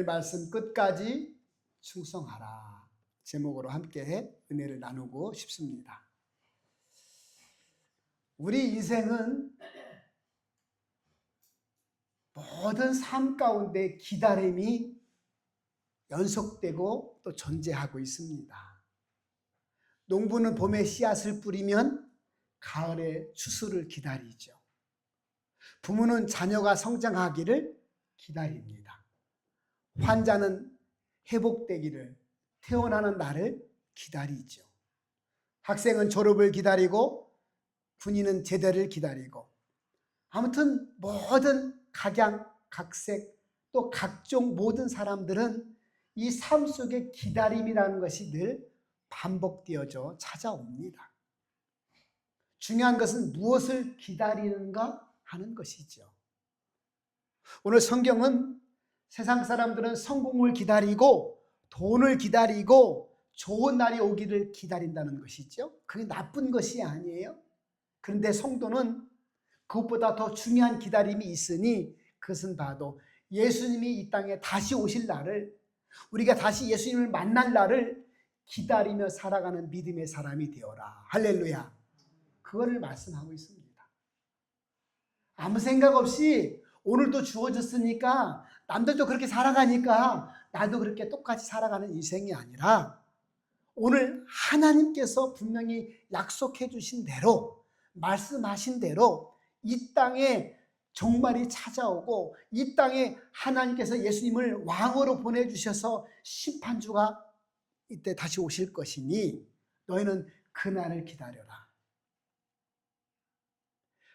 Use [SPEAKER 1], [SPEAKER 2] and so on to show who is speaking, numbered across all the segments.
[SPEAKER 1] 말씀 끝까지 충성하라 제목으로 함께 은혜를 나누고 싶습니다. 우리 인생은 모든 삶 가운데 기다림이 연속되고 또 존재하고 있습니다. 농부는 봄에 씨앗을 뿌리면 가을에 추수를 기다리죠. 부모는 자녀가 성장하기를 기다립니다. 환자는 회복되기를, 태어나는 날을 기다리죠. 학생은 졸업을 기다리고 군인은 제대를 기다리고, 아무튼 모든 각양, 각색, 또 각종 모든 사람들은 이 삶 속에 기다림이라는 것이 늘 반복되어져 찾아옵니다. 중요한 것은 무엇을 기다리는가 하는 것이죠. 오늘 성경은 세상 사람들은 성공을 기다리고 돈을 기다리고 좋은 날이 오기를 기다린다는 것이죠. 그게 나쁜 것이 아니에요. 그런데 성도는 그것보다 더 중요한 기다림이 있으니 그것은 바로 예수님이 이 땅에 다시 오실 날을, 우리가 다시 예수님을 만날 날을 기다리며 살아가는 믿음의 사람이 되어라. 할렐루야. 그거를 말씀하고 있습니다. 아무 생각 없이 오늘도 주어졌으니까 남들도 그렇게 살아가니까 나도 그렇게 똑같이 살아가는 인생이 아니라, 오늘 하나님께서 분명히 약속해 주신 대로, 말씀하신 대로 이 땅에 종말이 찾아오고 이 땅에 하나님께서 예수님을 왕으로 보내주셔서 심판주가 이때 다시 오실 것이니 너희는 그날을 기다려라.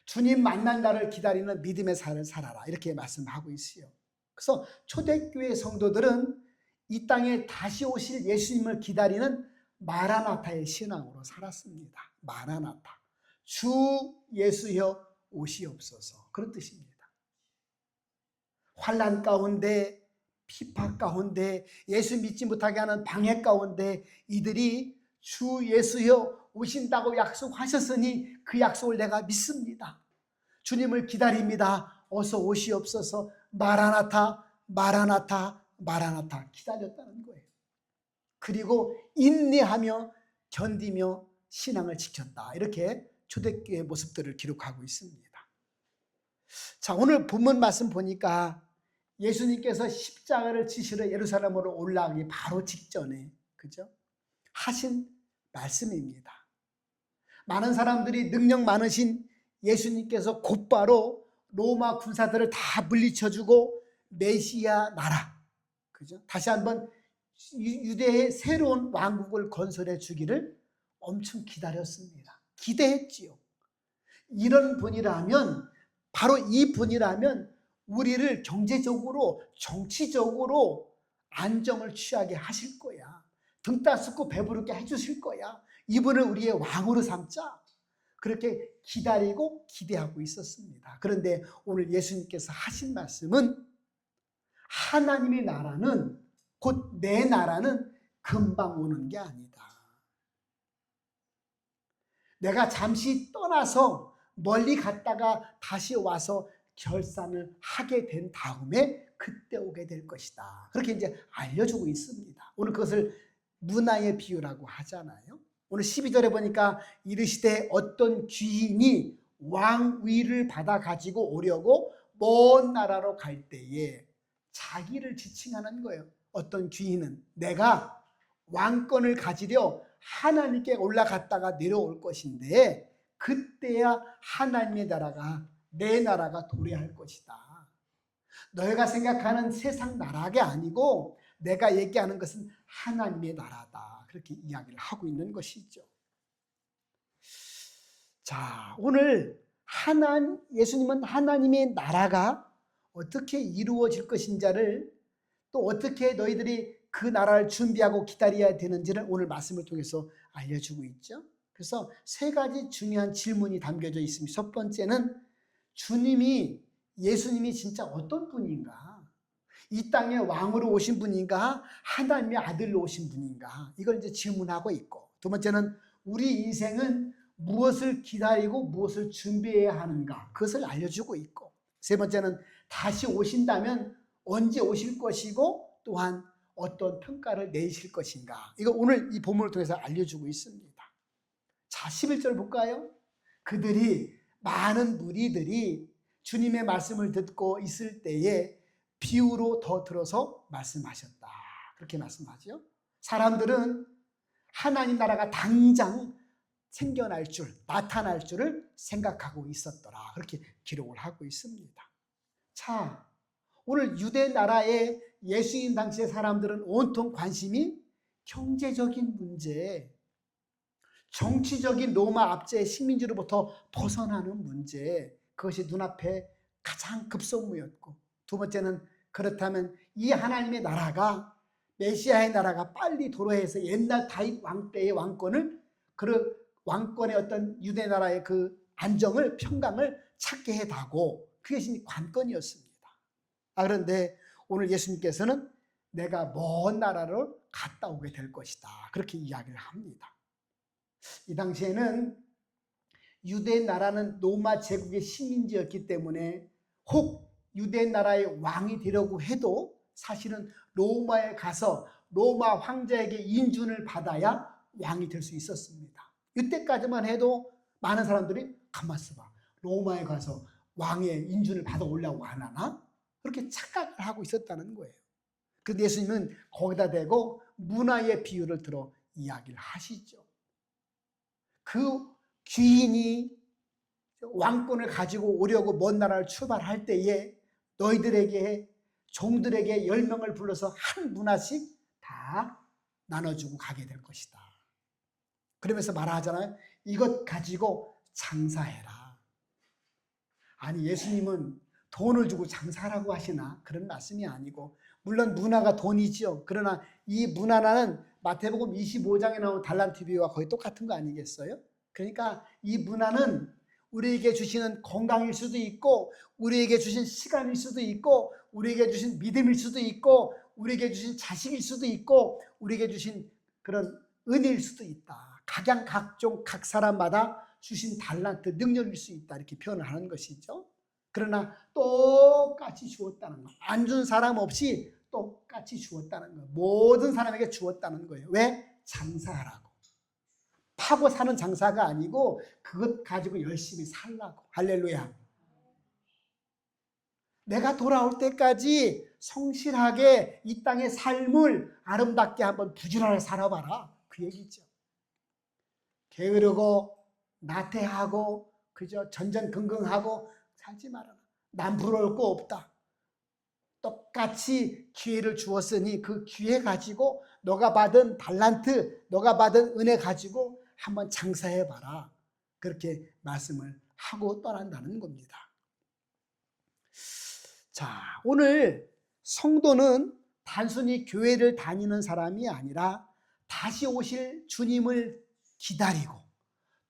[SPEAKER 1] 주님 만난 날을 기다리는 믿음의 삶을 살아라. 이렇게 말씀하고 있어요. 그래서 초대교회 성도들은 이 땅에 다시 오실 예수님을 기다리는 마라나타의 신앙으로 살았습니다. 마라나타. 주 예수여 오시옵소서. 그런 뜻입니다. 환난 가운데, 피파 가운데, 예수 믿지 못하게 하는 방해 가운데 이들이 주 예수여 오신다고 약속하셨으니 그 약속을 내가 믿습니다. 주님을 기다립니다. 어서 오시옵소서. 마라나타, 마라나타, 마라나타 기다렸다는 거예요. 그리고 인내하며 견디며 신앙을 지켰다. 이렇게 초대교회의 모습들을 기록하고 있습니다. 자, 오늘 본문 말씀 보니까 예수님께서 십자가를 지시러 예루살렘으로 올라가기 바로 직전에, 그죠? 하신 말씀입니다. 많은 사람들이 능력 많으신 예수님께서 곧바로 로마 군사들을 다 물리쳐주고 메시아 나라, 그죠? 다시 한번 유대의 새로운 왕국을 건설해 주기를 엄청 기다렸습니다. 기대했지요. 이런 분이라면, 바로 이 분이라면 우리를 경제적으로, 정치적으로 안정을 취하게 하실 거야. 등 따숩고 배부르게 해주실 거야. 이분을 우리의 왕으로 삼자. 그렇게 기다리고 기대하고 있었습니다. 그런데 오늘 예수님께서 하신 말씀은 하나님의 나라는, 곧 내 나라는 금방 오는 게 아니다. 내가 잠시 떠나서 멀리 갔다가 다시 와서 결산을 하게 된 다음에 그때 오게 될 것이다. 그렇게 이제 알려주고 있습니다. 오늘 그것을 문화의 비유라고 하잖아요. 오늘 12절에 보니까 이르시되 어떤 귀인이 왕위를 받아 가지고 오려고 먼 나라로 갈 때에 자기를 지칭하는 거예요. 어떤 귀인은 내가 왕권을 가지려 하나님께 올라갔다가 내려올 것인데 그때야 하나님의 나라가, 내 나라가 도래할 것이다. 너희가 생각하는 세상 나라가 아니고 내가 얘기하는 것은 하나님의 나라다. 그렇게 이야기를 하고 있는 것이죠. 자, 오늘 예수님은 하나님의 나라가 어떻게 이루어질 것인지를, 또 어떻게 너희들이 그 나라를 준비하고 기다려야 되는지를 오늘 말씀을 통해서 알려주고 있죠. 그래서 세 가지 중요한 질문이 담겨져 있습니다. 첫 번째는 예수님이 진짜 어떤 분인가? 이 땅에 왕으로 오신 분인가? 하나님의 아들로 오신 분인가? 이걸 이제 질문하고 있고, 두 번째는 우리 인생은 무엇을 기다리고 무엇을 준비해야 하는가? 그것을 알려주고 있고, 세 번째는 다시 오신다면 언제 오실 것이고 또한 어떤 평가를 내실 것인가. 이거 오늘 이 본문을 통해서 알려주고 있습니다. 자, 11절 볼까요? 그들이 많은 무리들이 주님의 말씀을 듣고 있을 때에 비유로 더 들어서 말씀하셨다. 그렇게 말씀하죠. 사람들은 하나님 나라가 당장 생겨날 줄, 나타날 줄을 생각하고 있었더라. 그렇게 기록을 하고 있습니다. 자, 오늘 유대 나라의 예수님 당시의 사람들은 온통 관심이 경제적인 문제, 정치적인 로마 압제의 식민지로부터 벗어나는 문제, 그것이 눈앞에 가장 급선무였고, 두 번째는 그렇다면 이 하나님의 나라가, 메시아의 나라가 빨리 도래해서 옛날 다윗 왕 때의 왕권을, 그 왕권의 어떤 유대 나라의 그 안정을, 평강을 찾게 해다고, 그것이 관건이었습니다. 그런데 오늘 예수님께서는 내가 먼 나라로 갔다 오게 될 것이다, 그렇게 이야기를 합니다. 이 당시에는 유대 나라는 로마 제국의 식민지였기 때문에 혹 유대 나라의 왕이 되려고 해도 사실은 로마에 가서 로마 황제에게 인준을 받아야 왕이 될 수 있었습니다. 이때까지만 해도 많은 사람들이 가만 있어봐, 로마에 가서 왕의 인준을 받아 오려고 안 하나? 그렇게 착각을 하고 있었다는 거예요. 그런데 예수님은 거기다 대고 문화의 비유를 들어 이야기를 하시죠. 그 귀인이 왕권을 가지고 오려고 먼 나라를 출발할 때에 너희들에게, 종들에게 10명을 불러서 한 문화씩 다 나눠주고 가게 될 것이다. 그러면서 말하잖아요. 이것 가지고 장사해라. 아니, 예수님은 돈을 주고 장사하라고 하시나? 그런 말씀이 아니고, 물론 문화가 돈이죠. 그러나 이 문화는 마태복음 25장에 나온 달란트 비유와 거의 똑같은 거 아니겠어요? 그러니까 이 문화는 우리에게 주시는 건강일 수도 있고, 우리에게 주신 시간일 수도 있고, 우리에게 주신 믿음일 수도 있고, 우리에게 주신 자식일 수도 있고, 우리에게 주신 그런 은혜일 수도 있다. 각종 각 사람마다 주신 달란트, 능력일 수 있다, 이렇게 표현을 하는 것이죠. 그러나 똑같이 주었다는 거, 안 준 사람 없이 똑같이 주었다는 거, 모든 사람에게 주었다는 거예요. 왜? 장사하라고. 파고 사는 장사가 아니고 그것 가지고 열심히 살라고. 할렐루야. 내가 돌아올 때까지 성실하게 이 땅의 삶을 아름답게 한번 부지런하게 살아봐라, 그 얘기죠. 게으르고 나태하고 그저 전전긍긍하고 살지 말아라. 난 부러울 거 없다. 똑같이 기회를 주었으니 그 기회 가지고 너가 받은 달란트, 너가 받은 은혜 가지고 한번 장사해봐라. 그렇게 말씀을 하고 떠난다는 겁니다. 자, 오늘 성도는 단순히 교회를 다니는 사람이 아니라 다시 오실 주님을 기다리고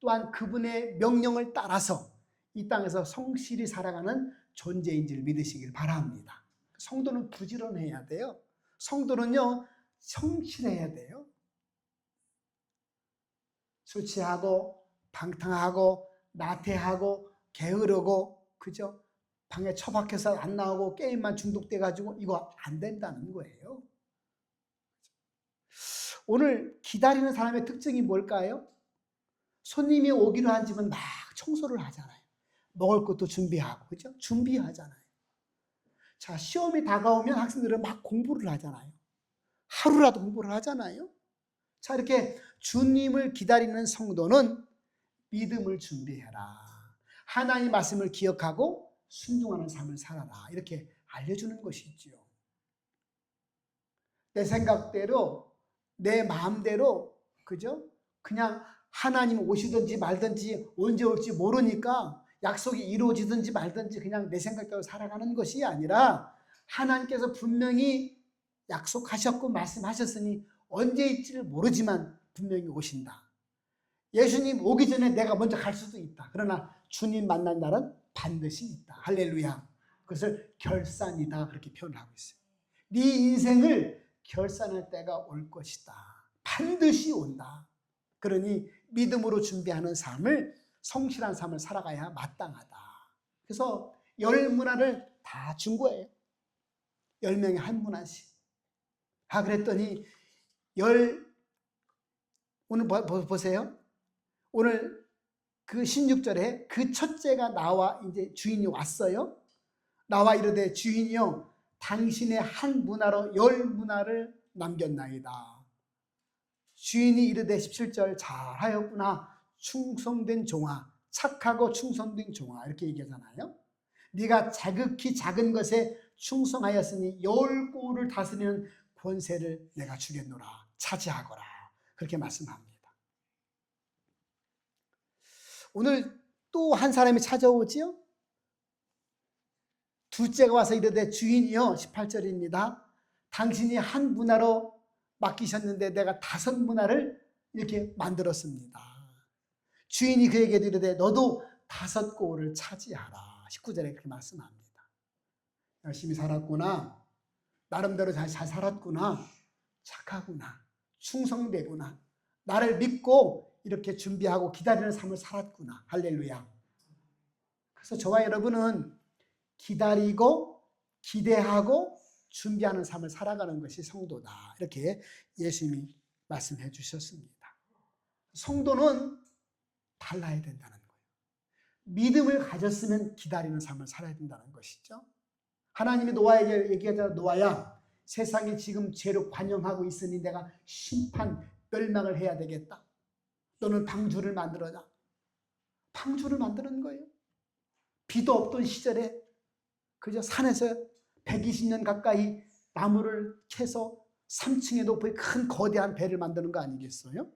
[SPEAKER 1] 또한 그분의 명령을 따라서 이 땅에서 성실히 살아가는 존재인지를 믿으시길 바랍니다. 성도는 부지런해야 돼요. 성도는요, 성실해야 돼요. 술 취하고 방탕하고 나태하고 게으르고 그죠? 방에 처박혀서 안 나오고 게임만 중독돼 가지고 이거 안 된다는 거예요. 오늘 기다리는 사람의 특징이 뭘까요? 손님이 오기로 한 집은 막 청소를 하잖아요. 먹을 것도 준비하고, 그죠? 준비하잖아요. 자, 시험이 다가오면 학생들은 막 공부를 하잖아요. 하루라도 공부를 하잖아요. 자, 이렇게 주님을 기다리는 성도는 믿음을 준비해라. 하나님의 말씀을 기억하고 순종하는 삶을 살아라. 이렇게 알려주는 것이지요. 내 생각대로, 내 마음대로, 그죠? 그냥 하나님 오시든지 말든지 언제 올지 모르니까 약속이 이루어지든지 말든지 그냥 내 생각대로 살아가는 것이 아니라 하나님께서 분명히 약속하셨고 말씀하셨으니 언제 있지를 모르지만 분명히 오신다. 예수님 오기 전에 내가 먼저 갈 수도 있다. 그러나 주님 만난 날은 반드시 있다. 할렐루야. 그것을 결산이다, 그렇게 표현하고 있어요. 네 인생을 결산할 때가 올 것이다. 반드시 온다. 그러니 믿음으로 준비하는 삶을, 성실한 삶을 살아가야 마땅하다. 그래서 10문화를 다 준 거예요. 10명에 한 문화씩. 그랬더니 오늘 보세요. 오늘 그 16절에 그 첫째가 나와 이제 주인이 왔어요. 나와 이르되 주인이여 당신의 한 문화로 10문화를 남겼나이다. 주인이 이르되 17절 잘하였구나 충성된 종아, 착하고 충성된 종아, 이렇게 얘기하잖아요. 네가 자극히 작은 것에 충성하였으니 10고를 다스리는 권세를 내가 주겠노라, 차지하거라, 그렇게 말씀합니다. 오늘 또 한 사람이 찾아오지요. 둘째가 와서 이르되 주인이여, 18절입니다. 당신이 한 문화로 맡기셨는데 내가 5문화를 이렇게 만들었습니다. 주인이 그에게 이르되 너도 5고를 차지하라. 19절에 그렇게 말씀합니다. 열심히 살았구나, 나름대로 잘 살았구나, 착하구나, 충성되구나, 나를 믿고 이렇게 준비하고 기다리는 삶을 살았구나. 할렐루야. 그래서 저와 여러분은 기다리고 기대하고 준비하는 삶을 살아가는 것이 성도다, 이렇게 예수님이 말씀해 주셨습니다. 성도는 달라야 된다는 거예요. 믿음을 가졌으면 기다리는 삶을 살아야 된다는 것이죠. 하나님이 노아에게 얘기하잖아요. 노아야, 세상이 지금 죄로 관영하고 있으니 내가 심판, 멸망을 해야 되겠다. 너는 방주를 만들어라. 방주를 만드는 거예요. 비도 없던 시절에 그저 산에서 120년 가까이 나무를 캐서 3층의 높이의 큰 거대한 배를 만드는 거 아니겠어요?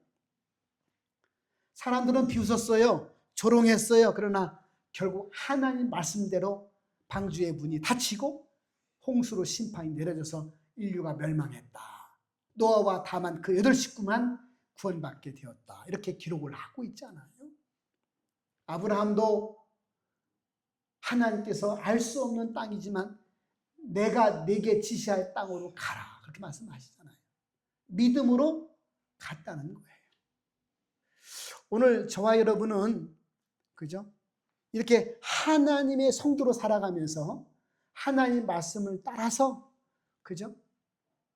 [SPEAKER 1] 사람들은 비웃었어요. 조롱했어요. 그러나 결국 하나님 말씀대로 방주의 문이 닫히고 홍수로 심판이 내려져서 인류가 멸망했다. 노아와 다만 그 8식구만 구원받게 되었다. 이렇게 기록을 하고 있잖아요. 아브라함도 하나님께서 알 수 없는 땅이지만 내가 네게 지시할 땅으로 가라, 그렇게 말씀하시잖아요. 믿음으로 갔다는 거예요. 오늘 저와 여러분은 그죠? 이렇게 하나님의 성도로 살아가면서 하나님 말씀을 따라서 그죠?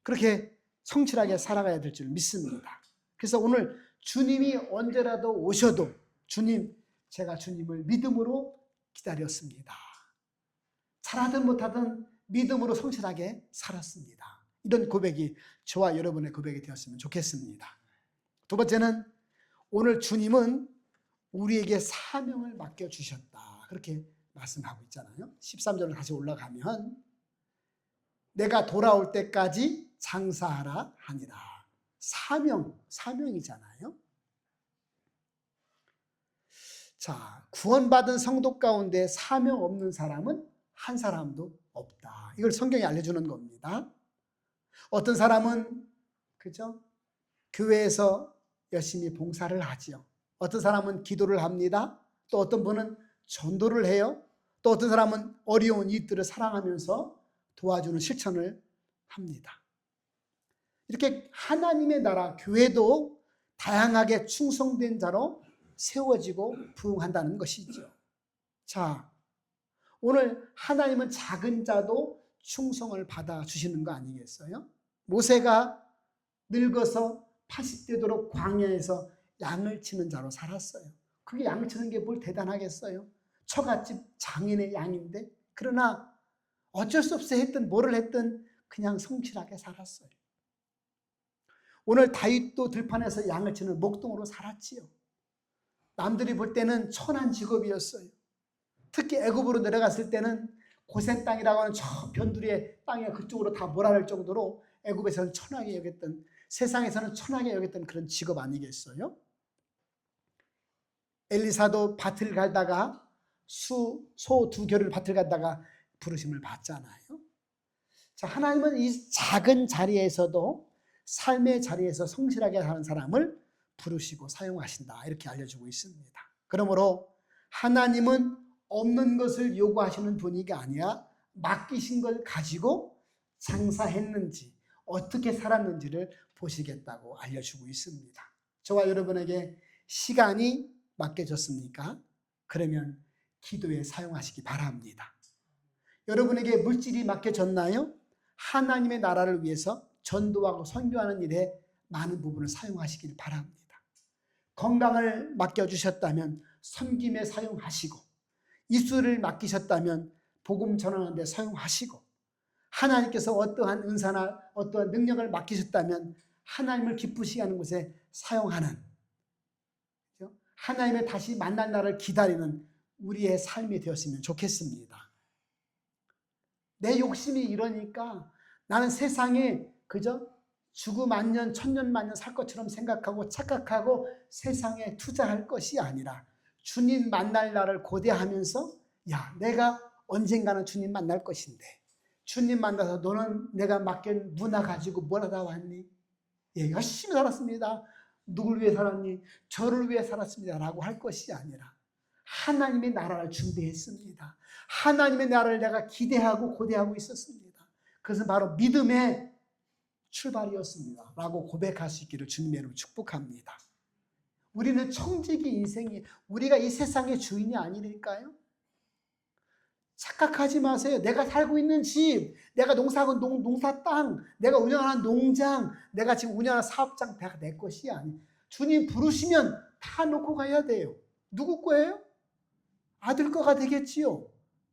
[SPEAKER 1] 그렇게 성실하게 살아가야 될 줄 믿습니다. 그래서 오늘 주님이 언제라도 오셔도 주님, 제가 주님을 믿음으로 기다렸습니다. 잘하든 못하든 믿음으로 성실하게 살았습니다. 이런 고백이 저와 여러분의 고백이 되었으면 좋겠습니다. 두 번째는 오늘 주님은 우리에게 사명을 맡겨주셨다, 그렇게 말씀하고 있잖아요. 13절을 다시 올라가면 내가 돌아올 때까지 장사하라 하니라. 사명이잖아요. 자, 구원받은 성도 가운데 사명 없는 사람은 한 사람도 없다. 이걸 성경이 알려주는 겁니다. 어떤 사람은 그죠? 교회에서 열심히 봉사를 하지요. 어떤 사람은 기도를 합니다. 또 어떤 분은 전도를 해요. 또 어떤 사람은 어려운 이웃들을 사랑하면서 도와주는 실천을 합니다. 이렇게 하나님의 나라 교회도 다양하게 충성된 자로 세워지고 부흥한다는 것이죠. 자, 오늘 하나님은 작은 자도 충성을 받아주시는 거 아니겠어요? 모세가 늙어서 80되도록 광야에서 양을 치는 자로 살았어요. 그게 양 치는 게 뭘 대단하겠어요? 처갓집 장인의 양인데, 그러나 어쩔 수 없이 뭐를 했든 그냥 성실하게 살았어요. 오늘 다윗도 들판에서 양을 치는 목동으로 살았지요. 남들이 볼 때는 천한 직업이었어요. 특히 애굽으로 내려갔을 때는 고센 땅이라고 하는 저 변두리의 땅에 그쪽으로 다 몰아낼 정도로 애굽에서는 천하게 여겼던, 세상에서는 천하게 여겼던 그런 직업 아니겠어요? 엘리사도 밭을 갈다가 소 2겨를 밭을 갈다가 부르심을 받잖아요. 자, 하나님은 이 작은 자리에서도 삶의 자리에서 성실하게 사는 사람을 부르시고 사용하신다, 이렇게 알려주고 있습니다. 그러므로 하나님은 없는 것을 요구하시는 분위기가 아니라 맡기신 걸 가지고 장사했는지 어떻게 살았는지를 보시겠다고 알려주고 있습니다. 저와 여러분에게 시간이 맡겨졌습니까? 그러면 기도에 사용하시기 바랍니다. 여러분에게 물질이 맡겨졌나요? 하나님의 나라를 위해서 전도하고 선교하는 일에 많은 부분을 사용하시길 바랍니다. 건강을 맡겨주셨다면 섬김에 사용하시고, 입술을 맡기셨다면 복음 전하는 데 사용하시고, 하나님께서 어떠한 은사나 어떠한 능력을 맡기셨다면 하나님을 기쁘시게 하는 곳에 사용하는, 하나님의 다시 만날 날을 기다리는 우리의 삶이 되었으면 좋겠습니다. 내 욕심이 이러니까 나는 세상에 그저 주고 만년 천년 만년 살 것처럼 생각하고 착각하고 세상에 투자할 것이 아니라 주님 만날 날을 고대하면서, 야, 내가 언젠가는 주님 만날 것인데 주님 만나서 너는 내가 맡긴 문화 가지고 뭘 하다 왔니? 예, 열심히 살았습니다. 누굴 위해 살았니? 저를 위해 살았습니다 라고 할 것이 아니라 하나님의 나라를 준비했습니다. 하나님의 나라를 내가 기대하고 고대하고 있었습니다. 그것은 바로 믿음의 출발이었습니다 라고 고백할 수 있기를 주님의 이름으로 축복합니다. 우리는 청지기 인생이, 우리가 이 세상의 주인이 아니니까요. 착각하지 마세요. 내가 살고 있는 집, 내가 농사하는 농사 땅, 내가 운영하는 농장, 내가 지금 운영하는 사업장 다 내 것이 아니에요. 주님 부르시면 다 놓고 가야 돼요. 누구 거예요? 아들 거가 되겠지요.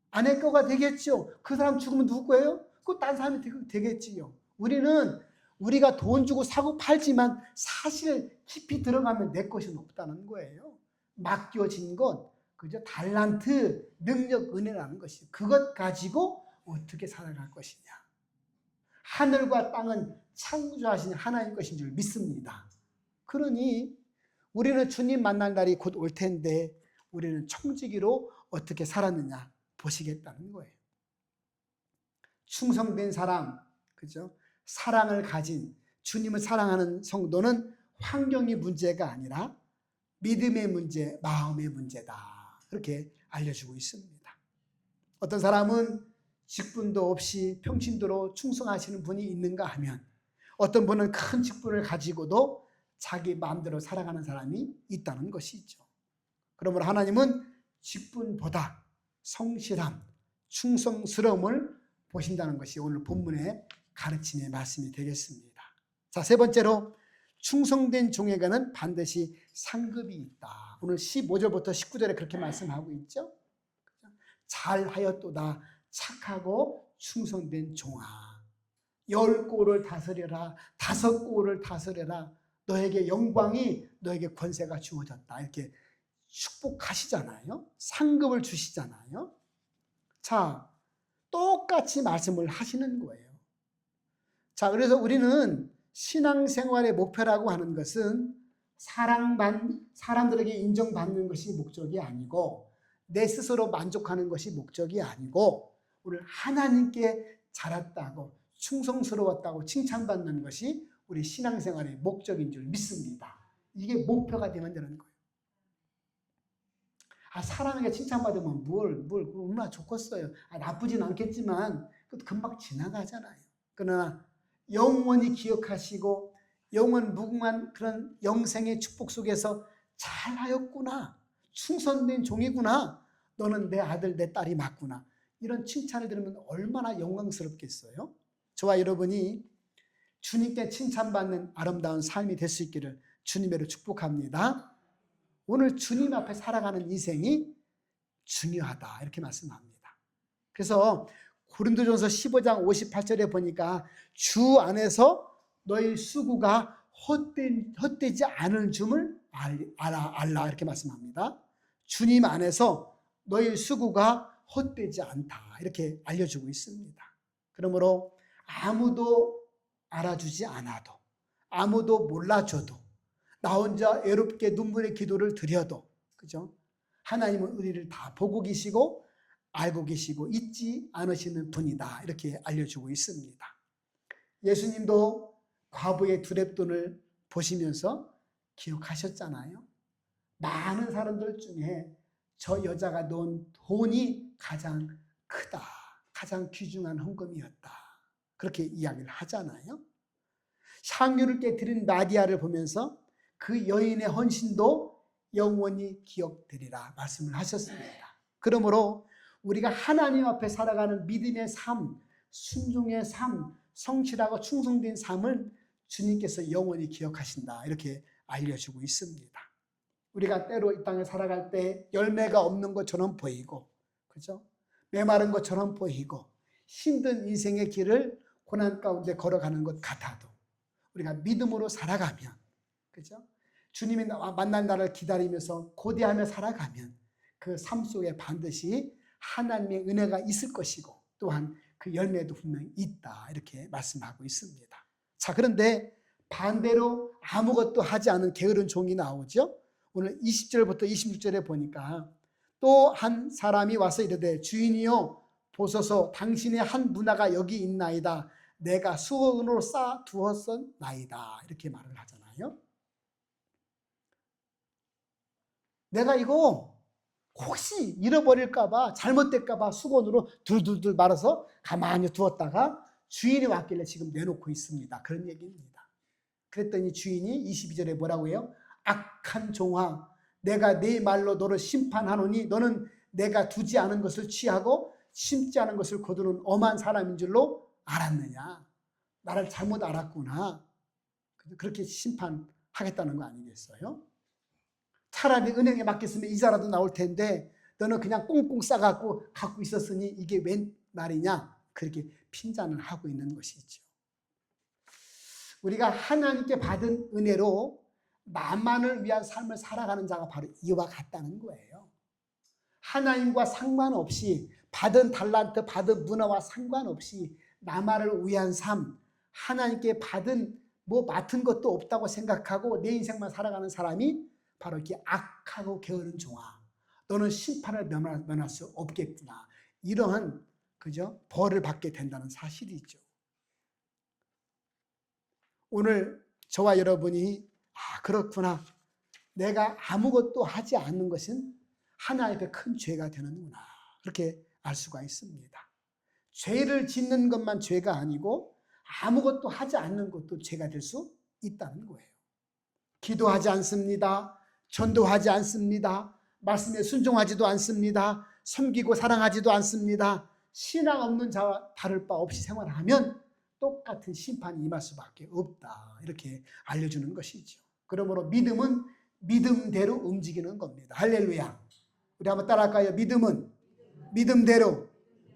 [SPEAKER 1] 아내 거가 되겠지요. 그 사람 죽으면 누구 거예요? 그거 딴 사람이 되겠지요. 우리는 우리가 돈 주고 사고 팔지만 사실 깊이 들어가면 내 것이 없다는 거예요. 맡겨진 것, 그죠? 달란트, 능력, 은혜라는 것이, 그것 가지고 어떻게 살아갈 것이냐. 하늘과 땅은 창조하신 하나님 것인 줄 믿습니다. 그러니 우리는 주님 만날 날이 곧 올 텐데 우리는 청지기로 어떻게 살았느냐 보시겠다는 거예요. 충성된 사람, 그죠? 사랑을 가진, 주님을 사랑하는 성도는 환경이 문제가 아니라 믿음의 문제, 마음의 문제다. 그렇게 알려주고 있습니다. 어떤 사람은 직분도 없이 평신도로 충성하시는 분이 있는가 하면, 어떤 분은 큰 직분을 가지고도 자기 마음대로 살아가는 사람이 있다는 것이죠. 그러므로 하나님은 직분보다 성실함, 충성스러움을 보신다는 것이 오늘 본문의 가르침의 말씀이 되겠습니다. 자, 세 번째로 충성된 종에게는 반드시 상급이 있다. 오늘 15절부터 19절에 그렇게 말씀하고 있죠. 잘하였도다 착하고 충성된 종아, 10골을 다스려라, 5골을 다스려라, 너에게 영광이, 너에게 권세가 주어졌다. 이렇게 축복하시잖아요. 상급을 주시잖아요. 자, 똑같이 말씀을 하시는 거예요. 자, 그래서 우리는 신앙생활의 목표라고 하는 것은 사람들에게 인정받는 것이 목적이 아니고, 내 스스로 만족하는 것이 목적이 아니고, 우리를 하나님께 잘했다고, 충성스러웠다고 칭찬받는 것이 우리 신앙생활의 목적인 줄 믿습니다. 이게 목표가 되면 되는 거예요. 사람에게 칭찬받으면 얼마나 좋겠어요. 나쁘진 않겠지만 그것도 금방 지나가잖아요. 그러나 영원히 기억하시고 영원 무궁한 그런 영생의 축복 속에서 잘하였구나, 충성된 종이구나, 너는 내 아들 내 딸이 맞구나, 이런 칭찬을 들으면 얼마나 영광스럽겠어요. 저와 여러분이 주님께 칭찬받는 아름다운 삶이 될 수 있기를 주님으로 축복합니다. 오늘 주님 앞에 살아가는 인생이 중요하다 이렇게 말씀합니다. 그래서 고린도전서 15장 58절에 보니까 주 안에서 너희 수고가 헛되지 않을 줄을 알라 이렇게 말씀합니다. 주님 안에서 너희 수고가 헛되지 않다 이렇게 알려주고 있습니다. 그러므로 아무도 알아주지 않아도, 아무도 몰라줘도, 나 혼자 애롭게 눈물의 기도를 드려도, 그죠? 하나님은 우리를 다 보고 계시고 알고 계시고 잊지 않으시는 분이다 이렇게 알려주고 있습니다. 예수님도 과부의 두렙돈을 보시면서 기억하셨잖아요. 많은 사람들 중에 저 여자가 넣은 돈이 가장 크다, 가장 귀중한 헌금이었다 그렇게 이야기를 하잖아요. 향유를 깨뜨린 마리아를 보면서 그 여인의 헌신도 영원히 기억되리라 말씀을 하셨습니다. 그러므로 우리가 하나님 앞에 살아가는 믿음의 삶, 순종의 삶, 성실하고 충성된 삶을 주님께서 영원히 기억하신다. 이렇게 알려주고 있습니다. 우리가 때로 이 땅에 살아갈 때 열매가 없는 것처럼 보이고, 그죠? 메마른 것처럼 보이고, 힘든 인생의 길을 고난 가운데 걸어가는 것 같아도 우리가 믿음으로 살아가면, 그죠? 주님이 만날 날을 기다리면서 고대하며 살아가면 그 삶 속에 반드시 하나님의 은혜가 있을 것이고 또한 그 열매도 분명히 있다. 이렇게 말씀하고 있습니다. 자, 그런데 반대로 아무것도 하지 않은 게으른 종이 나오죠. 오늘 20절부터 26절에 보니까 또 한 사람이 와서 이르되 주인이여 보소서 당신의 한 문화가 여기 있나이다. 내가 수원으로 쌓아 두었었나이다. 이렇게 말을 하잖아요. 내가 이거 혹시 잃어버릴까봐 잘못될까봐 수건으로 둘둘둘 말아서 가만히 두었다가 주인이 왔길래 지금 내놓고 있습니다. 그런 얘기입니다. 그랬더니 주인이 22절에 뭐라고 해요? 악한 종아 내가 네 말로 너를 심판하노니 너는 내가 두지 않은 것을 취하고 심지 않은 것을 거두는 엄한 사람인 줄로 알았느냐. 나를 잘못 알았구나. 그렇게 심판하겠다는 거 아니겠어요? 차라리 은행에 맡겼으면 이자라도 나올 텐데 너는 그냥 꽁꽁 싸갖고 갖고 있었으니 이게 웬 말이냐. 그렇게 핀잔을 하고 있는 것이죠. 우리가 하나님께 받은 은혜로 나만을 위한 삶을 살아가는 자가 바로 이와 같다는 거예요. 하나님과 상관없이 받은 달란트, 받은 문화와 상관없이 나만을 위한 삶, 하나님께 받은 맡은 것도 없다고 생각하고 내 인생만 살아가는 사람이 바로 이렇게 악하고 게으른 종아, 너는 심판을 면할 수 없겠구나. 이러한 그죠? 벌을 받게 된다는 사실이죠. 오늘 저와 여러분이 그렇구나. 내가 아무것도 하지 않는 것은 하나님 앞에 큰 죄가 되는구나. 그렇게 알 수가 있습니다. 죄를 짓는 것만 죄가 아니고 아무것도 하지 않는 것도 죄가 될 수 있다는 거예요. 기도하지 않습니다. 전도하지 않습니다. 말씀에 순종하지도 않습니다. 섬기고 사랑하지도 않습니다. 신앙 없는 자와 다를 바 없이 생활하면 똑같은 심판이 임할 수밖에 없다. 이렇게 알려주는 것이죠. 그러므로 믿음은 믿음대로 움직이는 겁니다. 할렐루야. 우리 한번 따라할까요? 믿음은 믿음대로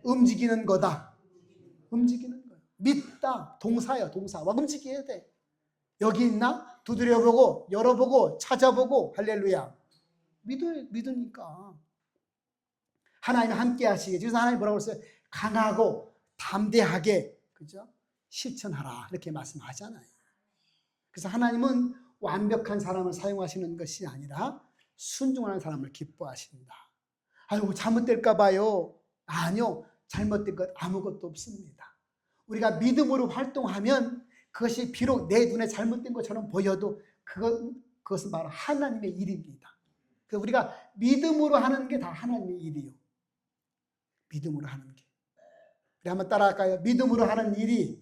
[SPEAKER 1] 움직이는 거다. 움직이는 거예요. 믿다. 동사예요. 동사. 막 움직여야 돼. 여기 있나? 두드려보고 열어보고 찾아보고. 할렐루야. 믿으니까 하나님 함께 하시게. 그래서 하나님 뭐라고 했어요? 강하고 담대하게 그죠? 실천하라. 이렇게 말씀하잖아요. 그래서 하나님은 완벽한 사람을 사용하시는 것이 아니라 순종하는 사람을 기뻐하신다. 아이고 잘못될까 봐요. 아니요. 잘못된 것 아무것도 없습니다. 우리가 믿음으로 활동하면 그것이 비록 내 눈에 잘못된 것처럼 보여도 그것은 바로 하나님의 일입니다. 그래서 우리가 믿음으로 하는 게 다 하나님의 일이요. 믿음으로 하는 게. 우리 한번 따라할까요? 믿음으로 하는 일이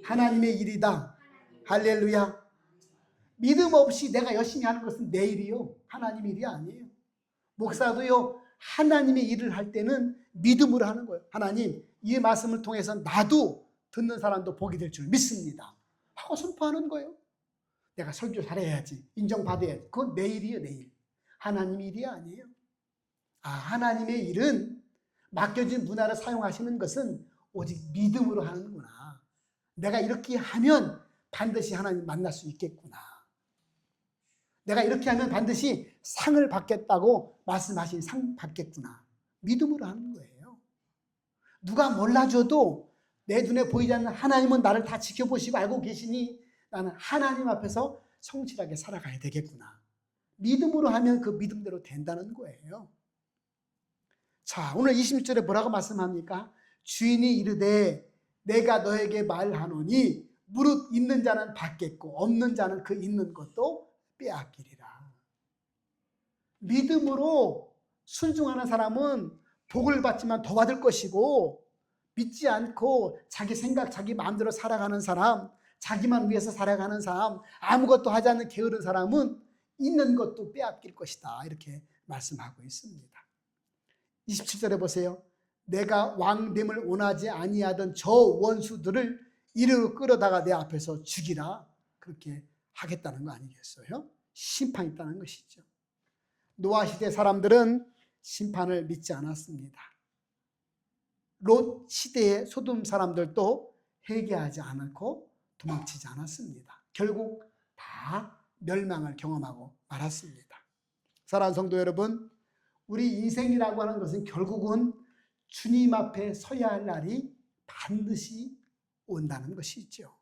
[SPEAKER 1] 하나님의 일이다. 할렐루야. 믿음 없이 내가 열심히 하는 것은 내 일이요. 하나님의 일이 아니에요. 목사도요. 하나님의 일을 할 때는 믿음으로 하는 거예요. 하나님, 이 말씀을 통해서 나도 듣는 사람도 복이 될 줄 믿습니다. 하고 선포하는 거예요. 내가 설교 잘해야지. 인정받아야지. 그건 내 일이에요. 내 일. 하나님의 일이 아니에요. 하나님의 일은 맡겨진 문화를 사용하시는 것은 오직 믿음으로 하는구나. 내가 이렇게 하면 반드시 하나님 만날 수 있겠구나. 내가 이렇게 하면 반드시 상을 받겠다고 말씀하신 상 받겠구나. 믿음으로 하는 거예요. 누가 몰라줘도 내 눈에 보이지 않는 하나님은 나를 다 지켜보시고 알고 계시니 나는 하나님 앞에서 성실하게 살아가야 되겠구나. 믿음으로 하면 그 믿음대로 된다는 거예요. 자, 오늘 26절에 뭐라고 말씀합니까? 주인이 이르되 내가 너에게 말하노니 무릇 있는 자는 받겠고 없는 자는 그 있는 것도 빼앗기리라. 믿음으로 순종하는 사람은 복을 받지만 더 받을 것이고 믿지 않고 자기 생각, 자기 마음대로 살아가는 사람, 자기만 위해서 살아가는 사람, 아무것도 하지 않는 게으른 사람은 있는 것도 빼앗길 것이다. 이렇게 말씀하고 있습니다. 27절에 보세요. 내가 왕됨을 원하지 아니하던 저 원수들을 이리로 끌어다가 내 앞에서 죽이라. 그렇게 하겠다는 거 아니겠어요? 심판이 있다는 것이죠. 노아 시대 사람들은 심판을 믿지 않았습니다. 롯 시대의 소돔 사람들도 회개하지 않고 도망치지 않았습니다. 결국 다 멸망을 경험하고 말았습니다. 사랑하는 성도 여러분, 우리 인생이라고 하는 것은 결국은 주님 앞에 서야 할 날이 반드시 온다는 것이죠.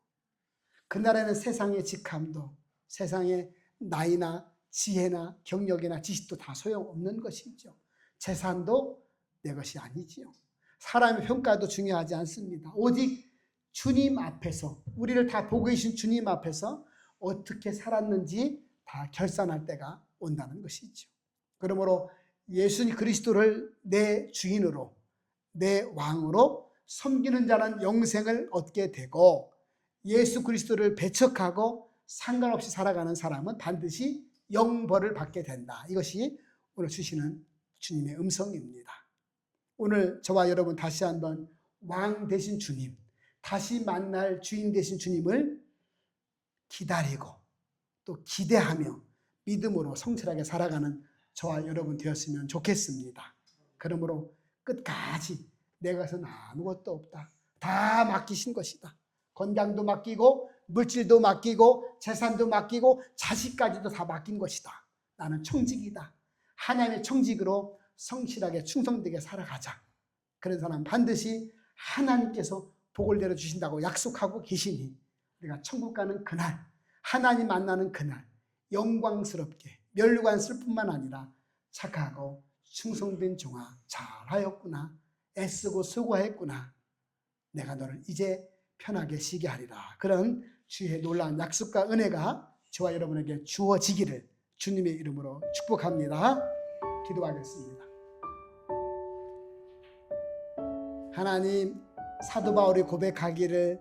[SPEAKER 1] 그날에는 세상의 직함도, 세상의 나이나 지혜나 경력이나 지식도 다 소용없는 것이죠. 재산도 내 것이 아니지요. 사람의 평가도 중요하지 않습니다. 오직 주님 앞에서, 우리를 다 보고 계신 주님 앞에서 어떻게 살았는지 다 결산할 때가 온다는 것이죠. 그러므로 예수 그리스도를 내 주인으로, 내 왕으로 섬기는 자는 영생을 얻게 되고, 예수 그리스도를 배척하고 상관없이 살아가는 사람은 반드시 영벌을 받게 된다. 이것이 오늘 주시는 주님의 음성입니다. 오늘 저와 여러분 다시 한번 왕 되신 주님, 다시 만날 주인 되신 주님을 기다리고 또 기대하며 믿음으로 성실하게 살아가는 저와 여러분 되었으면 좋겠습니다. 그러므로 끝까지 내 것은 아무것도 없다. 다 맡기신 것이다. 건강도 맡기고 물질도 맡기고 재산도 맡기고 자식까지도 다 맡긴 것이다. 나는 청직이다. 하나님의 청직으로 성실하게 충성되게 살아가자. 그런 사람 반드시 하나님께서 복을 내려주신다고 약속하고 계시니 우리가 천국 가는 그날, 하나님 만나는 그날 영광스럽게 멸류관 쓸 뿐만 아니라 착하고 충성된 종아 잘하였구나, 애쓰고 수고했구나, 내가 너를 이제 편하게 쉬게 하리라. 그런 주의 놀라운 약속과 은혜가 저와 여러분에게 주어지기를 주님의 이름으로 축복합니다. 기도하겠습니다. 하나님, 사도 바울이 고백하기를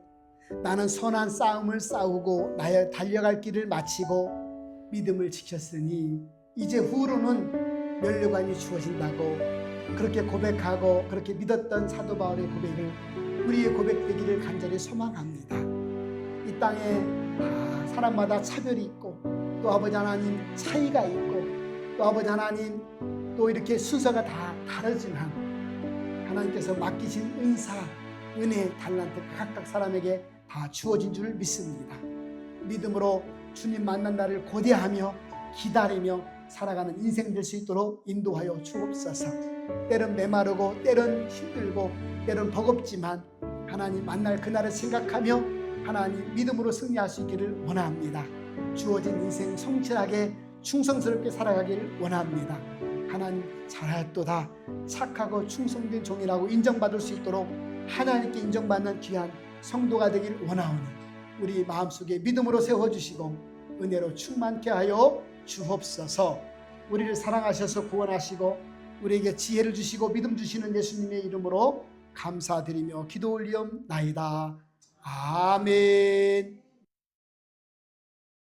[SPEAKER 1] 나는 선한 싸움을 싸우고 나의 달려갈 길을 마치고 믿음을 지켰으니 이제 후로는 멸류관이 주어진다고 그렇게 고백하고 그렇게 믿었던 사도 바울의 고백을 우리의 고백되기를 간절히 소망합니다. 이 땅에 다 사람마다 차별이 있고 또 아버지 하나님 차이가 있고 또 아버지 하나님 또 이렇게 순서가 다 다르지만 하나님께서 맡기신 은사, 은혜, 달란트 각각 사람에게 다 주어진 줄 믿습니다. 믿음으로 주님 만난 날을 고대하며 기다리며 살아가는 인생 될 수 있도록 인도하여 주옵소서. 때론 메마르고 때론 힘들고 때론 버겁지만 하나님 만날 그날을 생각하며 하나님 믿음으로 승리할 수 있기를 원합니다. 주어진 인생 성실하게 충성스럽게 살아가기를 원합니다. 하나님 잘하였도다, 착하고 충성된 종이라고 인정받을 수 있도록 하나님께 인정받는 귀한 성도가 되길 원하오니 우리 마음속에 믿음으로 세워주시고 은혜로 충만케 하여 주옵소서. 우리를 사랑하셔서 구원하시고 우리에게 지혜를 주시고 믿음 주시는 예수님의 이름으로 감사드리며 기도 올리옵나이다. 아멘.